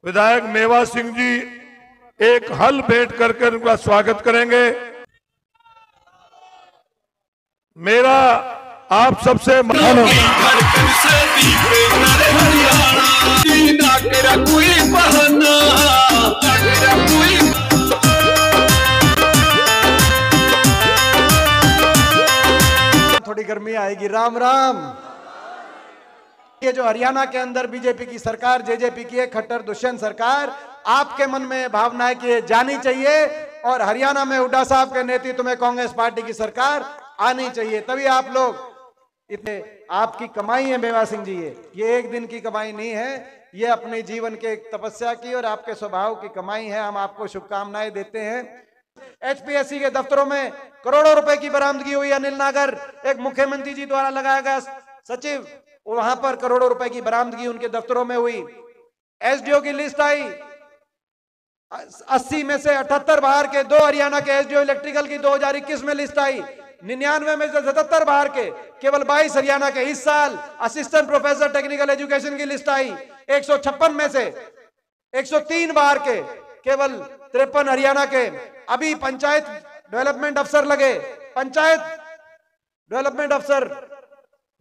विधायक मेवा सिंह जी एक हल भेंट करके उनका स्वागत करेंगे। मेरा आप सबसे थोड़ी गर्मी आएगी। राम राम। ये जो हरियाणा के अंदर बीजेपी की सरकार, जेजेपी की है, खट्टर दुष्यंत सरकार, आपके मन में भावना है कि ये जानी चाहिए और हरियाणा में हुड्डा साहब के नेतृत्व में कांग्रेस पार्टी की सरकार आनी चाहिए, तभी आप लोग इतने आपकी कमाई है मेवा सिंह जी। ये एक दिन की कमाई नहीं है, ये अपने जीवन के एक तपस्या की और आपके स्वभाव की कमाई है। हम आपको शुभकामनाएं देते हैं। एचपीएससी के दफ्तरों में करोड़ों रुपए की बरामदगी हुई। अनिल नागर एक मुख्यमंत्री जी द्वारा लगाया गया सचिव, वहां पर करोड़ों रुपए की बरामदगी उनके दफ्तरों में हुई। एसडीओ की लिस्ट आई, 80 में से 78 बाहर के, 2 हरियाणा के एसडीओ इलेक्ट्रिकल की 2021 में लिस्ट आई। 99 में से 77 बाहर के, केवल 22 हरियाणा के। इस साल असिस्टेंट प्रोफेसर टेक्निकल एजुकेशन की लिस्ट आई, 156 में से 103 बाहर के, केवल 53 हरियाणा के। अभी पंचायत डेवलपमेंट अफसर लगे, पंचायत डेवलपमेंट अफसर,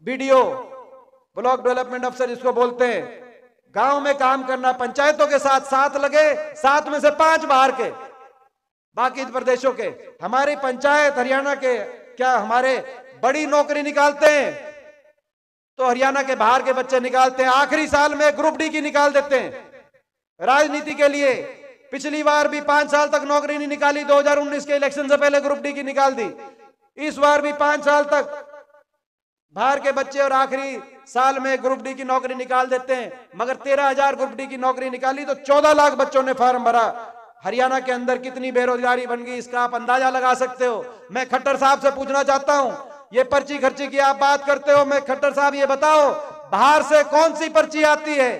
बीडीओ, ब्लॉक डेवलपमेंट अफसर इसको बोलते हैं, गांव में काम करना, पंचायतों के साथ 7 लगे, 7 में से 5 बाहर के, बाकी प्रदेशों के। हमारी पंचायत हरियाणा के क्या हमारे बड़ी नौकरी निकालते हैं तो हरियाणा के बाहर के बच्चे निकालते हैं। आखिरी साल में ग्रुप डी की निकाल देते हैं राजनीति के लिए। पिछली बार भी 5 साल तक नौकरी नहीं निकाली, 2019 के इलेक्शन से पहले ग्रुप डी की निकाल दी। इस बार भी 5 साल तक बाहर के बच्चे और आखिरी साल में ग्रुप डी की नौकरी निकाल देते हैं। मगर 13,000 ग्रुप डी की नौकरी निकाली तो 14 लाख बच्चों ने फॉर्म भरा। हरियाणा के अंदर कितनी बेरोजगारी बन गई, इसका आप अंदाजा लगा सकते हो। मैं खट्टर साहब से पूछना चाहता हूं, ये पर्ची खर्ची की आप बात करते हो, मैं खट्टर साहब ये बताओ, बाहर से कौन सी पर्ची आती है,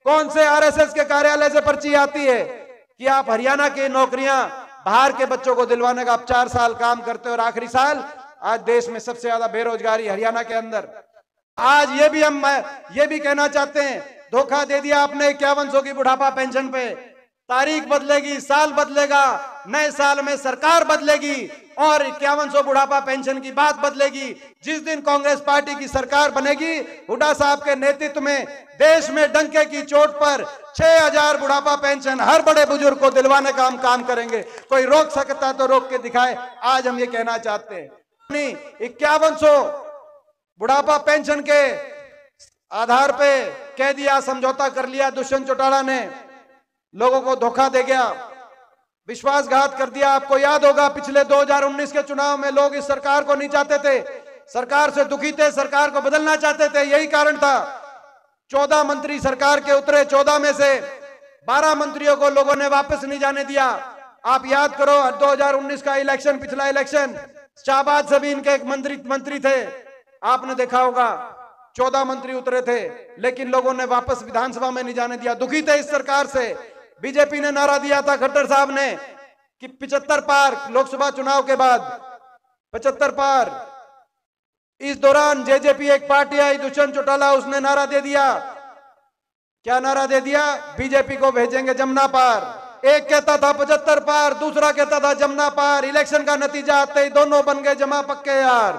कौन से आरएसएस के कार्यालय से पर्ची आती है कि आप हरियाणा की नौकरियां बाहर के बच्चों को दिलवाने का आप 4 साल काम करते हो और आखिरी साल आज देश में सबसे ज्यादा बेरोजगारी हरियाणा के अंदर। आज ये भी हम ये भी कहना चाहते हैं, धोखा दे दिया आपने 5100 की बुढ़ापा पेंशन पे। तारीख बदलेगी, साल बदलेगा, नए साल में सरकार बदलेगी और 5100 बुढ़ापा पेंशन की बात बदलेगी। जिस दिन कांग्रेस पार्टी की सरकार बनेगी, हुड्डा साहब के नेतृत्व में देश में डंके की चोट पर 6000 बुढ़ापा पेंशन हर बड़े बुजुर्ग को दिलवाने का हम काम करेंगे। कोई रोक सकता तो रोक के दिखाए। आज हम ये कहना चाहते हैं, 5100 बुढ़ापा पेंशन के आधार पे कह दिया, समझौता कर लिया दुष्यंत चौटाला ने, लोगों को धोखा दे गया, विश्वासघात कर दिया। आपको याद होगा पिछले 2019 के चुनाव में लोग इस सरकार को नहीं चाहते थे, सरकार से दुखी थे, सरकार को बदलना चाहते थे। यही कारण था 14 मंत्री सरकार के उतरे, 14 में से 12 मंत्रियों को लोगों ने वापस नहीं जाने दिया। आप याद करो 2019 का इलेक्शन, पिछला इलेक्शन, शाहबाद से भी इनके एक मंत्री थे, आपने देखा होगा, 14 मंत्री उतरे थे, लेकिन लोगों ने वापस विधानसभा में नहीं जाने दिया, दुखी थे इस सरकार से। बीजेपी ने नारा दिया था, खट्टर साहब ने, कि 75 पार लोकसभा चुनाव के बाद, 75 पार। इस दौरान जेजेपी एक पार्टी आई, दुष्यंत चौटाला, उसने नारा दे दिया, क्या नारा दे दिया, बीजेपी को भेजेंगे जमुना पार। एक कहता था 75 पार, दूसरा कहता था जमुना पार। इलेक्शन का नतीजा आते ही दोनों बन गए जमा पक्के यार।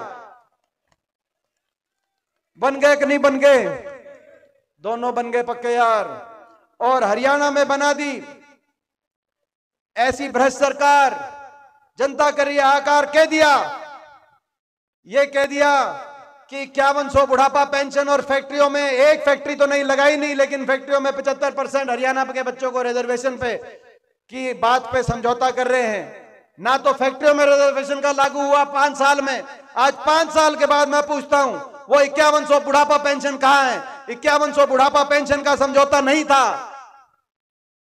बन गए कि नहीं बन गए? दोनों बन गए पक्के यार। और हरियाणा में बना दी ऐसी भ्रष्ट सरकार, जनता कर रही हाहाकार। कह दिया, ये कह दिया कि 5100 बुढ़ापा पेंशन और फैक्ट्रियों में, एक फैक्ट्री तो नहीं लगाई नहीं, लेकिन फैक्ट्रियों में 75% हरियाणा के बच्चों को रिजर्वेशन पे की बात पे समझौता कर रहे हैं। ना तो फैक्ट्रियों में रिजर्वेशन का लागू हुआ 5 साल में। आज 5 साल के बाद मैं पूछता हूं, वो 5100 बुढ़ापा पेंशन कहां है? 5100 बुढ़ापा पेंशन का समझौता नहीं था,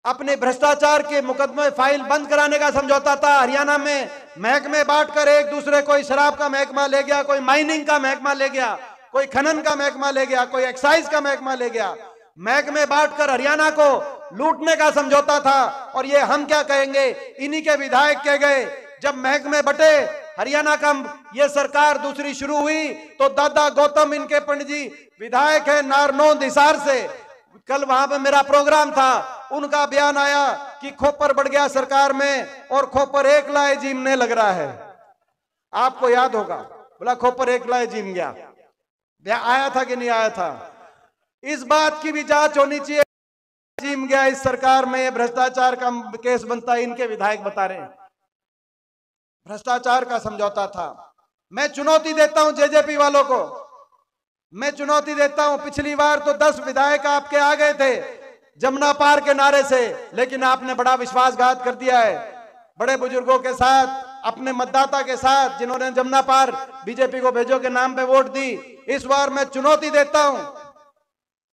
अपने भ्रष्टाचार के मुकदमे फाइल बंद कराने का समझौता था। हरियाणा में महकमे बांटकर एक दूसरे, कोई शराब का महकमा ले गया, कोई माइनिंग का महकमा ले गया, कोई खनन का महकमा ले गया, कोई एक्साइज का महकमा ले गया। महकमे बांटकर हरियाणा को लूटने का समझौता था। और ये हम क्या कहेंगे, इन्हीं के विधायक कह गए, जब महकमे बटे, हरियाणा का ये सरकार दूसरी शुरू हुई तो दादा गौतम इनके पंडित जी विधायक है नारनौंद हिसार से, कल वहां पे मेरा प्रोग्राम था, उनका बयान आया कि खोपर बढ़ गया सरकार में और खोपर एक लाए जीमने लग रहा है। आपको याद होगा, बोला खोपर एक लाए जीम गया, आया था कि नहीं आया था? इस बात की भी जांच होनी चाहिए, जीम गया इस सरकार में, भ्रष्टाचार का केस बनता है, इनके विधायक बता रहे हैं भ्रष्टाचार का समझौता था। मैं चुनौती देता हूं जेजेपी वालों को, मैं चुनौती देता हूं। पिछली बार तो 10 विधायक आपके आ गए थे जमुना पार के नारे से, लेकिन आपने बड़ा विश्वासघात कर दिया है बड़े बुजुर्गों के साथ, अपने मतदाता के साथ, जिन्होंने जमुना पार बीजेपी को भेजो के नाम पे वोट दी। इस बार मैं चुनौती देता हूं,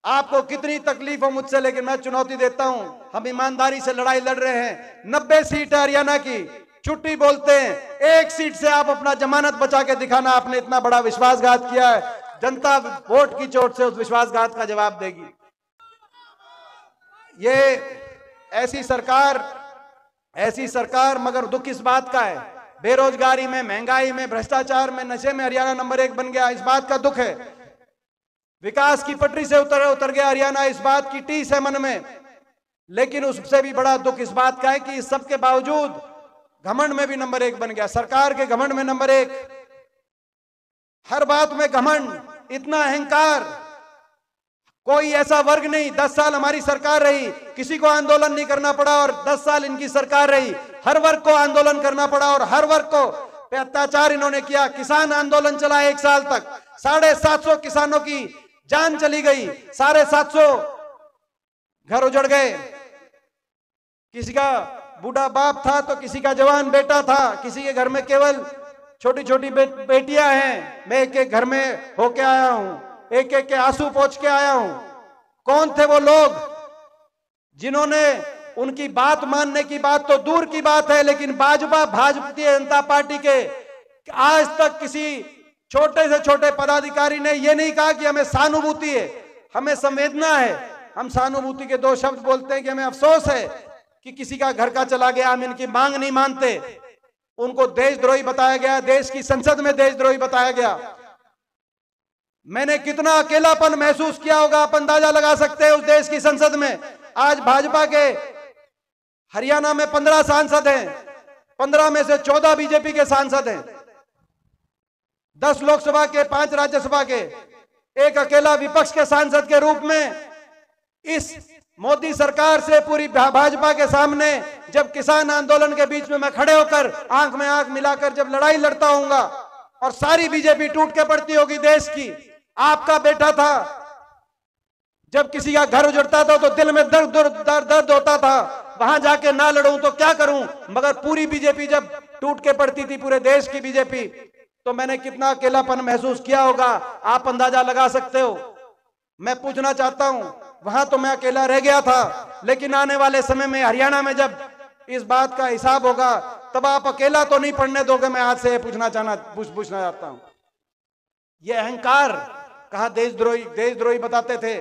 आपको कितनी तकलीफ हो मुझसे, लेकिन मैं चुनौती देता हूं। हम ईमानदारी से लड़ाई लड़ रहे हैं। 90 सीट है हरियाणा की, छुट्टी बोलते हैं, 1 सीट से आप अपना जमानत बचा के दिखाना। आपने इतना बड़ा विश्वासघात किया है, जनता वोट की चोट से उस विश्वासघात का जवाब देगी। ये ऐसी सरकार, मगर दुख इस बात का है, बेरोजगारी में, महंगाई में, भ्रष्टाचार में, नशे में हरियाणा नंबर 1 बन गया। इस बात का दुख है। विकास की पटरी से उतर गया हरियाणा, इस बात की टीस है मन में। लेकिन उससे भी बड़ा दुख इस बात का है कि इस सब के बावजूद घमंड में भी नंबर 1 बन गया। सरकार के घमंड में नंबर 1, हर बात में घमंड, इतना अहंकार। कोई ऐसा वर्ग नहीं, 10 साल हमारी सरकार रही, किसी को आंदोलन नहीं करना पड़ा, और 10 साल इनकी सरकार रही, हर वर्ग को आंदोलन करना पड़ा और हर वर्ग को पे अत्याचार इन्होंने किया। किसान आंदोलन चला 1 साल तक, 750 किसानों की जान चली गई, 750 घर उजड़ गए। किसी का बूढ़ा बाप था तो किसी का जवान बेटा था, किसी के घर में केवल छोटी छोटी बेटियां हैं। मैं एक घर में होके आया हूं, एक के आंसू पोंछ के आया हूं। कौन थे वो लोग जिन्होंने, उनकी बात मानने की बात तो दूर की बात है, लेकिन भारतीय जनता पार्टी के आज तक किसी छोटे से छोटे पदाधिकारी ने यह नहीं कहा कि हमें सहानुभूति है, हमें संवेदना है। हम सहानुभूति के 2 शब्द बोलते हैं कि हमें अफसोस है कि किसी का घर का चला गया, हम इनकी मांग नहीं मानते। उनको देशद्रोही बताया गया, देश की संसद में देशद्रोही बताया गया। मैंने कितना अकेलापन महसूस किया होगा, आप अंदाजा लगा सकते हैं उस देश की संसद में। आज भाजपा के हरियाणा में 15 सांसद हैं, 15 में से 14 बीजेपी के सांसद हैं, 10 लोकसभा के, 5 राज्यसभा के, एक अकेला विपक्ष के सांसद के रूप में इस मोदी सरकार से पूरी भाजपा के सामने जब किसान आंदोलन के बीच में मैं खड़े होकर आंख में आंख मिलाकर जब लड़ाई लड़ता हूंगा और सारी बीजेपी टूट के पड़ती होगी देश की। आपका बेटा था, जब किसी का घर उजड़ता था तो दिल में दर्द होता था, वहां जाके ना लड़ूं तो क्या करूं, मगर पूरी बीजेपी जब टूट के पड़ती थी, पूरे देश की बीजेपी, तो मैंने कितना अकेलापन महसूस किया होगा, आप अंदाजा लगा सकते हो। मैं पूछना चाहता हूं, वहां तो मैं अकेला रह गया था, लेकिन आने वाले समय में हरियाणा में जब इस बात का हिसाब होगा तब आप अकेला तो नहीं पड़ने दोगे। मैं आज से पूछना चाहता हूं, ये अहंकार, कहा देशद्रोही बताते थे,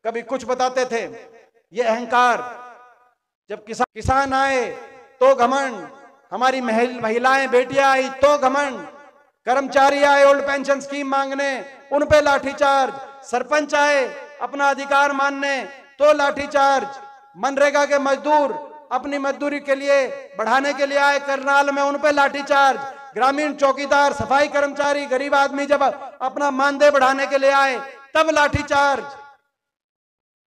कभी कुछ बताते थे, ये अहंकार। जब किसान आए तो घमंड, हमारी महिलाएं बेटियां आई तो घमंड, कर्मचारी आए ओल्ड पेंशन स्कीम मांगने, उन पे लाठीचार्ज, सरपंच आए अपना अधिकार मानने तो लाठीचार्ज, मनरेगा के मजदूर अपनी मजदूरी के लिए बढ़ाने के लिए आए करनाल में, उन पे लाठीचार्ज, ग्रामीण चौकीदार, सफाई कर्मचारी, गरीब आदमी जब अपना मानदेय बढ़ाने के लिए आए तब लाठीचार्ज,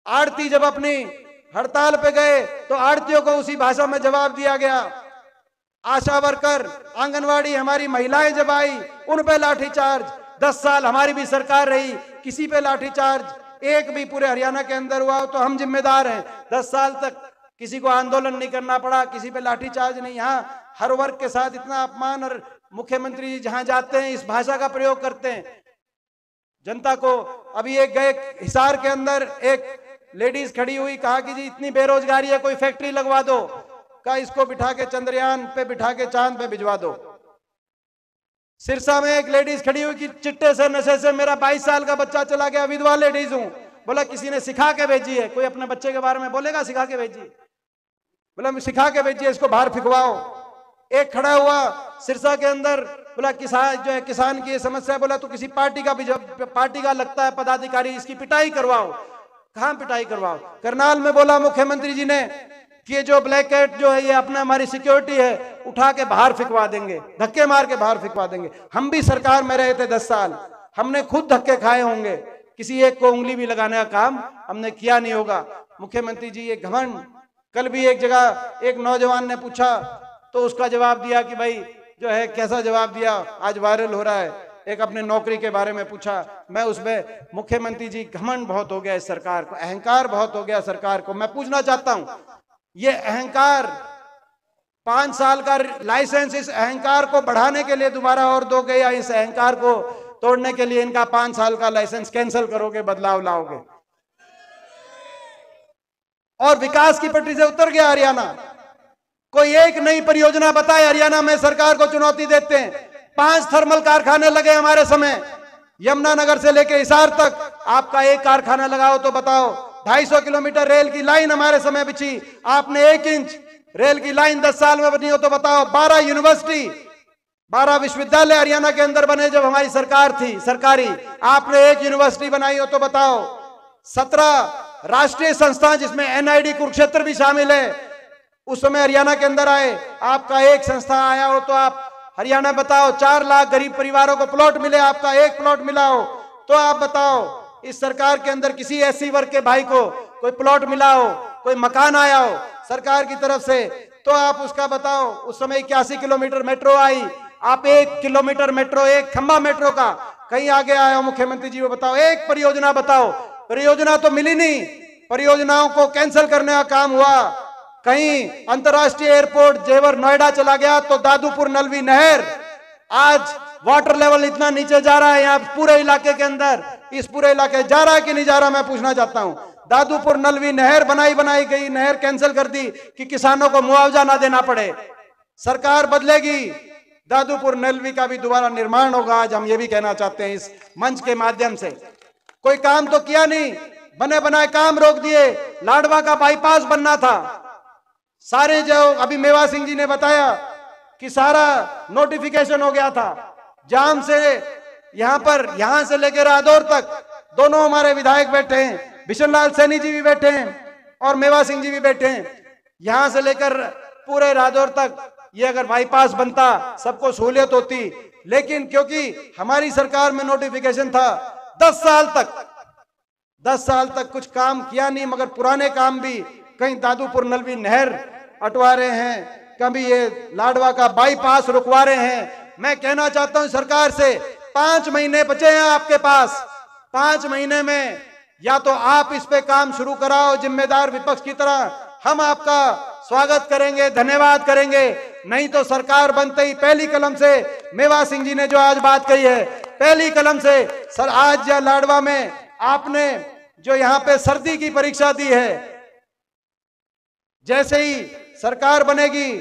आड़ती जब अपनी हड़ताल पे गए तो आड़तियों को उसी भाषा में जवाब दिया गया, आशा वर्कर, आंगनवाड़ी, हमारी महिलाएं जब आई उन पे लाठीचार्ज। 10 साल हमारी भी सरकार रही, किसी पे लाठीचार्ज एक भी पूरे हरियाणा के अंदर हुआ हो तो हम जिम्मेदार हैं। 10 साल तक किसी को आंदोलन नहीं करना पड़ा, किसी पे लाठीचार्ज नहीं। यहाँ हर वर्ग के साथ इतना अपमान, और मुख्यमंत्री जी जहां जाते हैं इस भाषा का प्रयोग करते हैं जनता को। अभी एक गए हिसार के अंदर, एक लेडीज खड़ी हुई, कहा कि जी इतनी बेरोजगारी है, कोई फैक्ट्री लगवा दो, कहा इसको बिठा के चंद्रयान पे बिठा के चांद पे भिजवा दो। सिरसा में एक लेडीज खड़ी हुई कि चिट्टे से, नशे से मेरा 22 साल का बच्चा चला गया, विधवा लेडीज हूं। बोला किसी ने सिखा के भेजी है, कोई अपने बच्चे के बारे में बोलेगा सिखा के भेजी? बोला सिखा के भेजिए, इसको बाहर फिकवाओ। एक खड़ा हुआ सिरसा के अंदर, बोला किसान जो है, किसान की ये समस्या है, बोला तो किसी पार्टी का लगता है पदाधिकारी, इसकी पिटाई करवाओ। कहां पिटाई करवाओ। करनाल में बोला मुख्यमंत्री जी ने कि ये जो ब्लैक कैट जो है ये अपना हमारी सिक्योरिटी है, उठा के बाहर फिकवा देंगे, धक्के मार के बाहर फिकवा देंगे। हम भी सरकार में रहे थे 10 साल, हमने खुद धक्के खाए होंगे, किसी एक को उंगली भी लगाने का काम हमने किया नहीं होगा। मुख्यमंत्री जी ये घमंड। कल भी एक जगह एक नौजवान ने पूछा तो उसका जवाब दिया कि भाई जो है कैसा जवाब दिया, आज वायरल हो रहा है। एक अपने नौकरी के बारे में पूछा, मैं उसमें मुख्यमंत्री जी घमंड बहुत हो गया इस सरकार को, अहंकार बहुत हो गया सरकार को। मैं पूछना चाहता हूं ये अहंकार 5 साल का लाइसेंस इस अहंकार को बढ़ाने के लिए दोबारा और दोगे या इस अहंकार को तोड़ने के लिए इनका 5 साल का लाइसेंस कैंसिल करोगे, बदलाव लाओगे? और विकास की पटरी से उतर गया हरियाणा। कोई एक नई परियोजना बताए हरियाणा में, सरकार को चुनौती देते हैं। 5 थर्मल कारखाने लगे हमारे समय, यमुनानगर से लेके हिसार तक। आपका एक कारखाना लगाओ तो बताओ। 250 किलोमीटर रेल की लाइन हमारे समय बिछी, आपने 1 इंच रेल की लाइन 10 साल में बनी हो तो बताओ। 12 यूनिवर्सिटी, 12 विश्वविद्यालय हरियाणा के अंदर बने जब हमारी सरकार थी सरकारी, आपने 1 यूनिवर्सिटी बनाई हो तो बताओ। 17 राष्ट्रीय संस्थान जिसमें एनआईडी कुरुक्षेत्र भी शामिल है, उस समय हरियाणा के अंदर आए। आपका एक संस्था आया हो तो आप हरियाणा बताओ। 4 लाख गरीब परिवारों को प्लॉट मिले, आपका एक प्लॉट मिला हो तो आप बताओ। इस सरकार के अंदर किसी एससी वर्ग के भाई को कोई प्लॉट मिला हो, कोई मकान आया हो सरकार की तरफ से तो आप उसका बताओ। उस समय 81 किलोमीटर मेट्रो आई, आप 1 किलोमीटर मेट्रो, 1 खंबा मेट्रो का कहीं आगे आए हो मुख्यमंत्री जी, वो बताओ। एक परियोजना बताओ। परियोजना तो मिली नहीं, परियोजनाओं को कैंसिल करने का काम हुआ। कहीं अंतरराष्ट्रीय एयरपोर्ट जेवर नोएडा चला गया तो दादूपुर नलवी नहर, आज वाटर लेवल इतना नीचे जा रहा है यहाँ पूरे इलाके के अंदर। इस पूरे इलाके जा रहा है कि नहीं जा रहा, मैं पूछना चाहता हूं। दादूपुर नलवी नहर बनाई गई, नहर कैंसिल कर दी कि किसानों को मुआवजा ना देना पड़े। सरकार बदलेगी, दादूपुर नलवी का भी दोबारा निर्माण होगा। आज हम ये भी कहना चाहते हैं इस मंच के माध्यम से। कोई काम तो किया नहीं, बने बनाए काम रोक दिए। लाडवा का बाईपास बनना था, सारे जो अभी मेवा सिंह जी ने बताया कि सारा नोटिफिकेशन हो गया था। जाम से यहां से लेकर रादौर तक दोनों हमारे विधायक बैठे हैं, बिशन लाल सैनी जी भी बैठे हैं और मेवा सिंह जी भी बैठे हैं। यहां से लेकर पूरे रादौर तक ये अगर बाईपास बनता सबको सहूलियत होती, लेकिन क्योंकि हमारी सरकार में नोटिफिकेशन था 10 साल तक कुछ काम किया नहीं। मगर पुराने काम भी, कहीं दादूपुर नलवी नहर अटवा रहे हैं, कभी ये लाडवा का बाईपास रुकवा रहे हैं। मैं कहना चाहता हूं सरकार से, 5 महीने बचे हैं आपके पास। 5 महीने में या तो आप इस पे काम शुरू कराओ जिम्मेदार विपक्ष की तरह, हम आपका स्वागत करेंगे, धन्यवाद करेंगे। नहीं तो सरकार बनते ही पहली कलम से, मेवा सिंह जी ने जो आज बात कही है, पहली कलम से सर आज या लाडवा में आपने जो यहाँ पे सर्दी की परीक्षा दी है, जैसे ही सरकार बनेगी,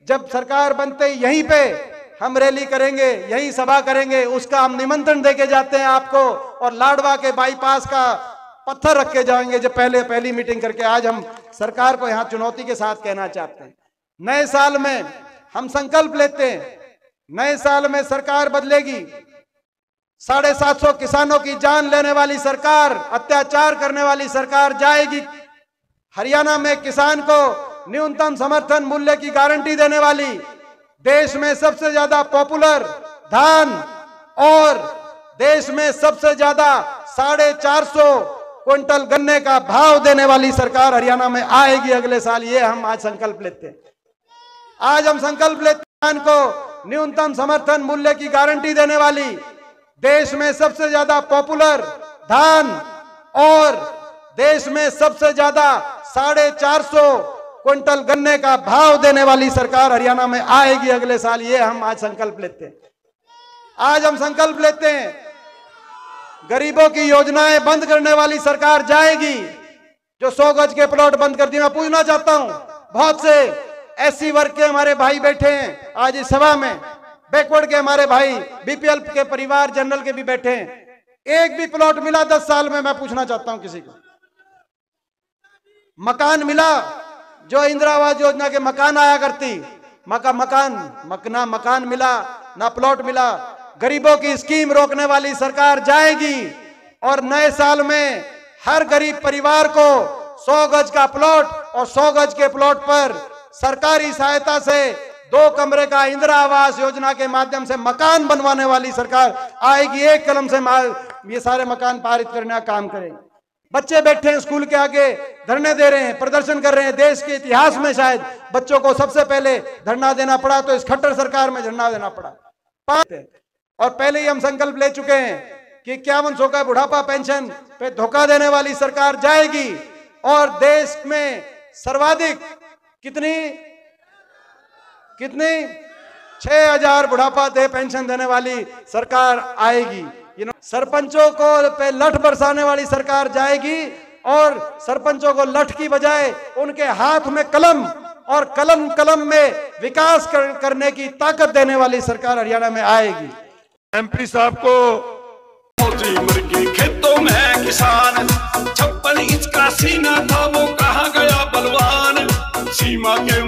जब सरकार बनते ही यहीं पे हम रैली करेंगे, यहीं सभा करेंगे, उसका हम निमंत्रण देके जाते हैं आपको। और लाडवा के बाईपास का पत्थर रख के जाएंगे जो पहली मीटिंग करके। आज हम सरकार को यहाँ चुनौती के साथ कहना चाहते हैं, नए साल में हम संकल्प लेते हैं, नए साल में सरकार बदलेगी। 750 किसानों की जान लेने वाली सरकार, अत्याचार करने वाली सरकार जाएगी। हरियाणा में किसान को न्यूनतम समर्थन मूल्य की गारंटी देने वाली, देश में सबसे ज्यादा पॉपुलर धान और देश में सबसे ज्यादा 450 क्विंटल गन्ने का भाव देने वाली सरकार हरियाणा में आएगी अगले साल। ये हम आज संकल्प लेते हैं। आज हम संकल्प लेते हैं, किसान को न्यूनतम समर्थन मूल्य की गारंटी देने वाली, देश में सबसे ज्यादा पॉपुलर धान और देश में सबसे ज्यादा 450 क्विंटल गन्ने का भाव देने वाली सरकार हरियाणा में आएगी अगले साल। ये हम आज संकल्प लेते हैं। आज हम संकल्प लेते हैं, गरीबों की योजनाएं बंद करने वाली सरकार जाएगी। जो 100 गज के प्लॉट बंद कर दिए, मैं पूछना चाहता हूं, बहुत से एससी वर्ग के हमारे भाई बैठे हैं आज इस सभा में, बैकवर्ड के हमारे भाई, बीपीएल के परिवार, जनरल के भी बैठे हैं। एक भी प्लॉट मिला 10 साल में? मैं पूछना चाहता हूं किसी को मकान मिला? जो इंदिरा आवास योजना के मकान आया करती, मकान मिला ना प्लॉट मिला। गरीबों की स्कीम रोकने वाली सरकार जाएगी और नए साल में हर गरीब परिवार को 100 गज का प्लॉट और 100 गज के प्लॉट पर सरकारी सहायता से 2 कमरे का इंदिरा आवास योजना के माध्यम से मकान बनवाने वाली सरकार आएगी। एक कलम से ये सारे मकान पारित करने का काम करेंगे। बच्चे बैठे हैं स्कूल के आगे, धरने दे रहे हैं, प्रदर्शन कर रहे हैं। देश के इतिहास में शायद बच्चों को सबसे पहले धरना देना पड़ा, तो इस खट्टर सरकार में धरना देना पड़ा। और पहले ही हम संकल्प ले चुके हैं कि 5100 का बुढ़ापा पेंशन पे धोखा देने वाली सरकार जाएगी और देश में सर्वाधिक कितनी 6000 बुढ़ापा पेंशन देने वाली सरकार आएगी। सरपंचों को पे लठ बरसाने वाली सरकार जाएगी और सरपंचों को लठ की बजाय उनके हाथ में कलम और कलम में विकास करने की ताकत देने वाली सरकार हरियाणा में आएगी। एमपी साहब को मुर्गी खेतों में किसान 56 इंच का सीना था, वो कहाँ गया बलवान। सीमा के